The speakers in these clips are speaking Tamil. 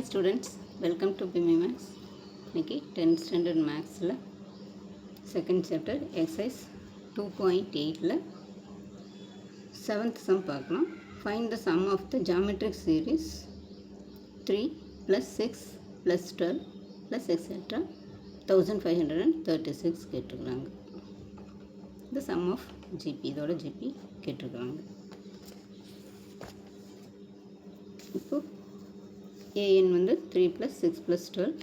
Hi students, welcome to PMI Maths. இன்னைக்கு 10th standard Mathsல second chapter exercise 2.8ல 7th sum பார்க்கலாம். Find the sum of the geometric series 3 plus 6 plus 12 plus etc. 1536 கேட்டிருக்காங்க. The sum of GP இதோட GP கேட்டிருக்காங்க. இப்போ an வந்து 3 plus 6 plus 12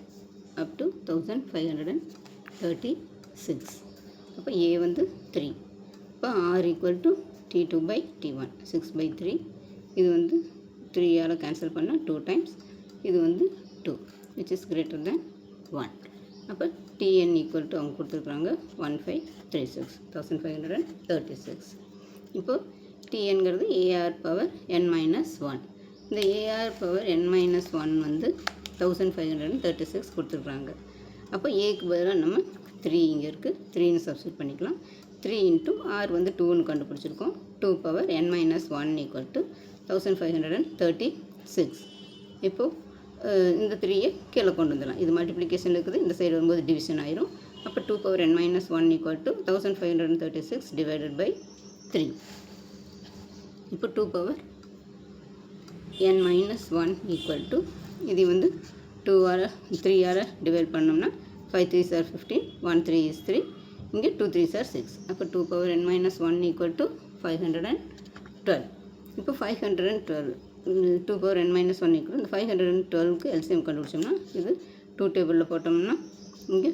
up to 1536. அப்போ a வந்து 3. இப்போ r equal to t2 by t1 6 by 3. இது வந்து 3 ஆல் கேன்சல் பண்ணால் 2 times. இது வந்து 2 which is greater than 1. அப்போ tn equal to அவங்க கொடுத்துருக்குறாங்க 1536. இப்போ tnங்கிறது ar power n minus 1. இந்த ar power n minus 1 வந்து 1536 கொடுத்துருக்குறாங்க. அப்போ ஏக்கு பதிலாக நம்ம 3 இங்கே இருக்குது 3ன்னு சப்ஸ்டியூட் பண்ணிக்கலாம். 3 இன்ட்டு ஆர் வந்து 2ன்னு கண்டுபிடிச்சிருக்கோம். 2 power n minus 1 equal to 1536. இப்போது இந்த 3யை கீழே கொண்டு வந்துடலாம். இது மல்டிப்ளிகேஷன் இருக்குது, இந்த சைடு வரும்போது டிவிஷன் ஆயிரும். அப்போ 2 power n minus 1 equal to 1536 divided by 3. இப்போ 2 power n minus 1 equal to இது வந்து 2 ஆல் 3 ஆல் டிவைட் பண்ணோம்னா 5 3s are 15, 1 3 is 3, இங்கே 2 3s are 6. அப்போ 2 power n minus 1 equal to 512. இப்போ 512 2 power n minus 1 equal இந்த 512க்கு LCM கண்டுபிடிச்சோம்னா இது 2 டேபிளில் போட்டோம்னா இங்கே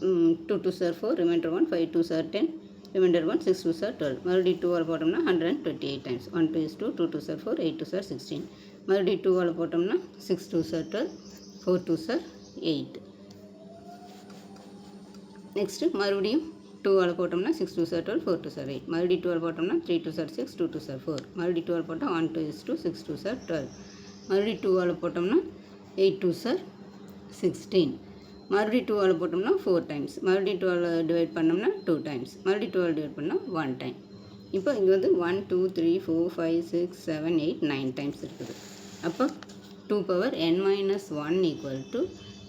2 2s are 4, remainder 1, 5 2s are 10, remainder 1, 6 2s are 12. மறுபடியும் 2 ஆல் போட்டோம்னா 128 times. 1 2 is 2, 2 2s are 4, 8 2s are 16. மறுபடியும் 2 ஆல் போட்டோம்னா 6 2s are 12, 4 2s are 8. Next மறுபடியும் 2 ஆல் போட்டோம்னா 6 2s are 12, 4 2s are 8. மறுபடியும் 2 ஆல் போட்டோம்னா 3 2s are 6, 2 2s are 4. மறுபடியும் 2 ஆல் போட்டால் 1 2 is 2, 6 2s are 12. மறுபடியும் 2 ஆல் போட்டோம்னா 8 2s are 16. மறுபடியும் 2 ஆல் போட்டோம்னா 4 times. மறுபடியும் 2 ஆல் டிவைட் பண்ணோம்னா 2 times. மறுபடியும் 2 ஆல் டிவைட் பண்ணால் 1 time. இப்போ இங்கே வந்து 1 2 3 4 5 6 7 8 9 times இருக்குது. அப்போ 2 power n minus 1 equal to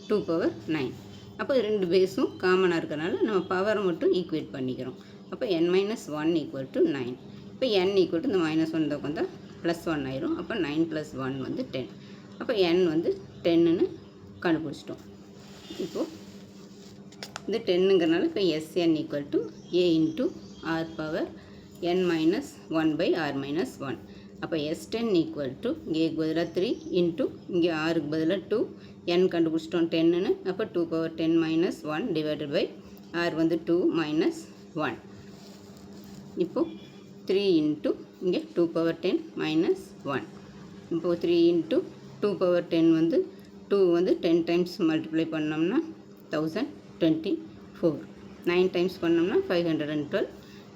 2 power 9. அப்போ ரெண்டு பேஸும் காமனாக இருக்கிறனால நம்ம பவரை மட்டும் ஈக்குவேட் பண்ணிக்கிறோம். அப்போ n minus 1 equal to 9. இப்போ n equal to இந்த மைனஸ் 1 தான் வந்தால் ப்ளஸ் 1 ஆயிரும். அப்போ 9 + 1 வந்து 10. அப்போ n வந்து 10ன்னு கண்டுபிடிச்சிட்டோம். இப்போது இது 10ங்கிறனால இப்போ Sn equal to a into r power n minus 1 by r minus 1. அப்போ S10 equal to இங்கே பதிலாக 3 இன்ட்டு இங்கே ஆருக்கு பதிலாக 2, n கண்டுபிடிச்சிட்டோம் 10ன்னு. அப்போ 2 power 10 minus 1 divided by r வந்து 2 minus 1. இப்போது 3 இன்ட்டு இங்கே 2 power 10 minus 1. இப்போது 3 இன்ட்டு 2 power 10 வந்து 2 வந்து 10 times மல்டிப்ளை பண்ணோம்னா 1024. 9 times பண்ணோம்னா 512.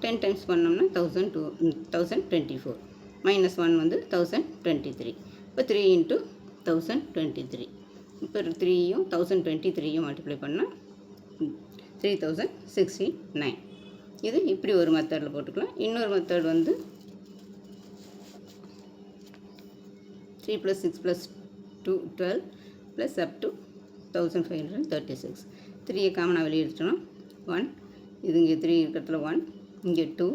10 times பண்ணோம்னா 1024. மைனஸ் 1 வந்து 1023. இப்போ 3 இன்ட்டு 1023. இப்போ 3யும் 1023யும் மல்டிப்ளை பண்ணால் 3069. இது இப்படி ஒரு மெத்தடில் போட்டுக்கலாம். இன்னொரு மெத்தட் வந்து 3 + 6 + 2 12 ப்ளஸ் அப் டு 1536. 3யை காமனாக வெளியே எடுத்துட்டோம்னா 1, இது இங்கே 3 இருக்கிறதுல 1, இங்கே 2,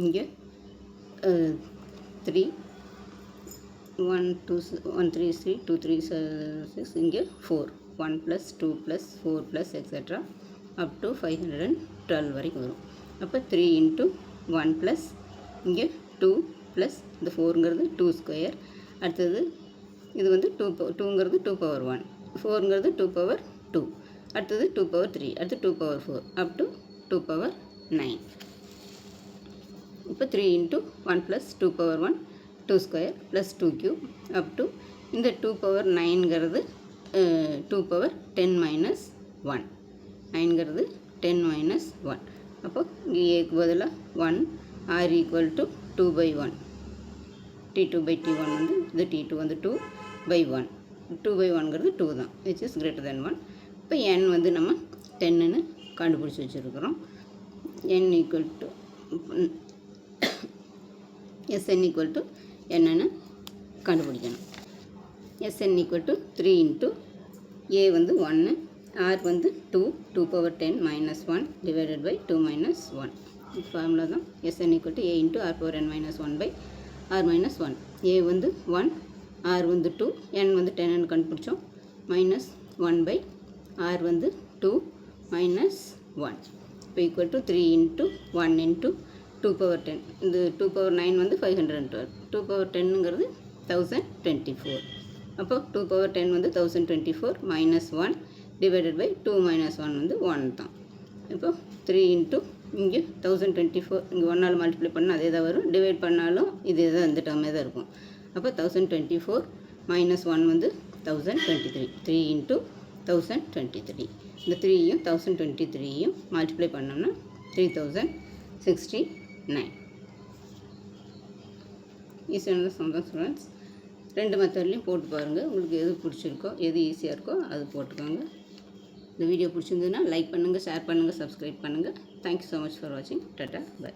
இங்கே 3, 1 2 1 3 is 3, 2 3 is 6, இங்கே 4, 1 + 2 + 4 + etc. அப் டு 512 வரைக்கும் வரும். அப்போ 3 இன்ட்டு 1 ப்ளஸ் இங்கே 2 ப்ளஸ் இந்த 4ங்கிறது 2 ஸ்கொயர். அடுத்தது இது வந்து 2ங்கிறது 2 power 1, 4ங்கிறது 2 power 2, அடுத்தது 2 power 3, அடுத்து 2 power 4 அப் டு 2 power 9. இப்போ 3 into 1 plus 2 power 1 2 square plus 2 cube up to இந்த 2 power 9ங்கிறது 2 power 10 minus 1. 9ங்கிறது 10 minus 1. அப்போ இங்கே ஏக்கு பதிலாக 1, r equal to 2 by 1. t2 by t1 வந்து இது t2 வந்து 2 by 1. 2 by 1ங்கிறது 2 தான், which is greater than 1. இப்போ n வந்து நம்ம 10ன்னு கண்டுபிடிச்சி வச்சுருக்கிறோம். n equal to Sn equal to என்னன்னு கண்டுபிடிக்கணும். Sn equal to 3 into A வந்து 1, R வந்து 2, 2 power 10 minus 1 divided by 2 minus 1. இது ஃபார்முலா தான். Sn equal to A into R power n minus 1 by R minus 1. A வந்து 1, R வந்து 2, n வந்து 10 கண்டுபிடிச்சோம். மைனஸ் 1 by R வந்து 2 minus 1. இப்போ equal to 3 into 1 into 2 power 10. இந்த 2 power 9 வந்து 512. 2 power 10ங்கிறது 1024. அப்போ 2 power 10 வந்து 1024 minus 1 divided by 2 minus 1 வந்து 1 தான். இப்போ 3 into இங்கே 1024 இங்கே 1ஆல் மல்டிப்ளை பண்ணால் அதே தான் வரும். டிவைட் பண்ணாலும் இதே தான் இந்த டேர்மே தான் இருக்கும். அப்போ 1024 minus 1 வந்து 1023. 3 into 1023. இந்த 3யும் 1023யும் மல்டிப்ளை பண்ணோம்னா 3069. ஈஸியான சம் தான் ஸ்டூடெண்ட்ஸ். ரெண்டு மெத்தட்லையும் போட்டு பாருங்கள். உங்களுக்கு எது பிடிச்சிருக்கோ எது ஈஸியாக இருக்கோ அது போட்டுக்கோங்க. இந்த வீடியோ பிடிச்சிருந்ததுன்னா லைக் பண்ணுங்கள், ஷேர் பண்ணுங்கள், சப்ஸ்கிரைப் பண்ணுங்கள். தேங்க்யூ ஸோ மச் ஃபார் வாட்சிங். Tata, by.